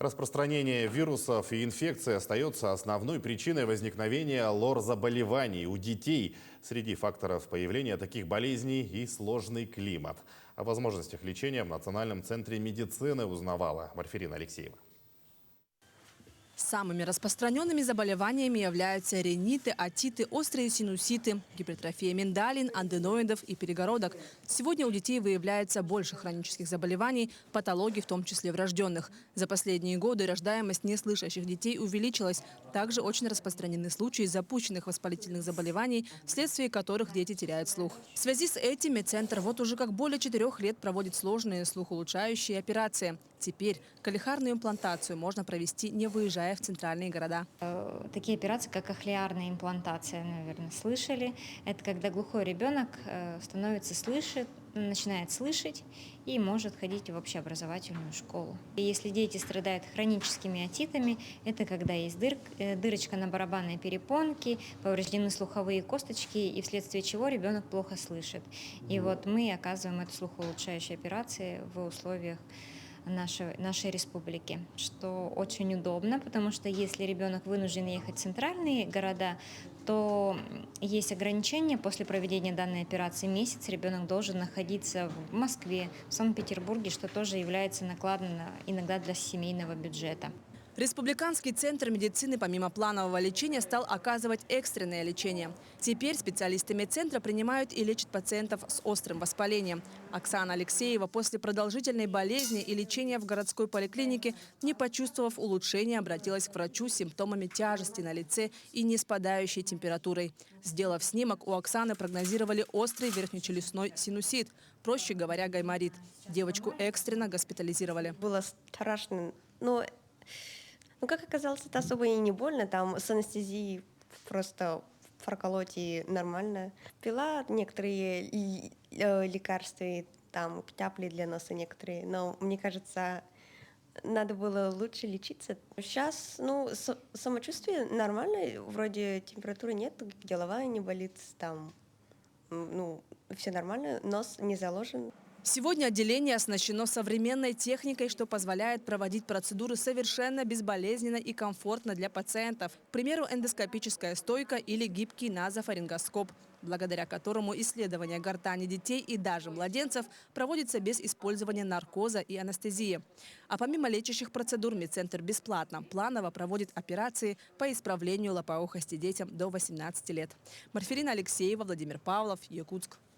Распространение вирусов и инфекций остается основной причиной возникновения лор-заболеваний у детей. Среди факторов появления таких болезней и сложный климат. О возможностях лечения в Национальном центре медицины узнавала Марфирина Алексеева. Самыми распространенными заболеваниями являются риниты, отиты, острые синуситы, гипертрофия миндалин, аденоидов и перегородок. Сегодня у детей выявляется больше хронических заболеваний, патологий, в том числе врожденных. За последние годы рождаемость неслышащих детей увеличилась. Также очень распространены случаи запущенных воспалительных заболеваний, вследствие которых дети теряют слух. В связи с этим медцентр вот уже как более 4 лет проводит сложные слухоулучшающие операции. Теперь колихарную имплантацию можно провести, не выезжая в центральные города. Такие операции, как кохлеарная имплантация, наверное, слышали. Это когда глухой ребенок начинает слышать и может ходить в общеобразовательную школу. И если дети страдают хроническими отитами, это когда есть дырочка на барабанной перепонке, повреждены слуховые косточки, и вследствие чего ребенок плохо слышит. И вот мы оказываем эту слухоулучшающую операцию в условиях нашей республики, что очень удобно, потому что если ребенок вынужден ехать в центральные города, то есть ограничения. После проведения данной операции месяц ребенок должен находиться в Москве, в Санкт-Петербурге, что тоже является накладно иногда для семейного бюджета. Республиканский центр медицины помимо планового лечения стал оказывать экстренное лечение. Теперь специалисты медцентра принимают и лечат пациентов с острым воспалением. Оксана Алексеева после продолжительной болезни и лечения в городской поликлинике, не почувствовав улучшения, обратилась к врачу с симптомами тяжести на лице и не спадающей температурой. Сделав снимок, у Оксаны прогнозировали острый верхнечелюстной синусит, проще говоря, гайморит. Девочку экстренно госпитализировали. Было страшно, но как оказалось, это особо и не больно. Там с анестезией просто проколоть и нормально. Пила некоторые лекарства, и там капли для носа некоторые. Но мне кажется, надо было лучше лечиться. Сейчас, самочувствие нормальное. Вроде температуры нет, головая не болит, там, все нормально, нос не заложен. Сегодня отделение оснащено современной техникой, что позволяет проводить процедуры совершенно безболезненно и комфортно для пациентов. К примеру, эндоскопическая стойка или гибкий назофарингоскоп, благодаря которому исследование гортани детей и даже младенцев проводится без использования наркоза и анестезии. А помимо лечащих процедур, медцентр бесплатно планово проводит операции по исправлению лопоухости детям до 18 лет. Марфирина Алексеева, Владимир Павлов, Якутск.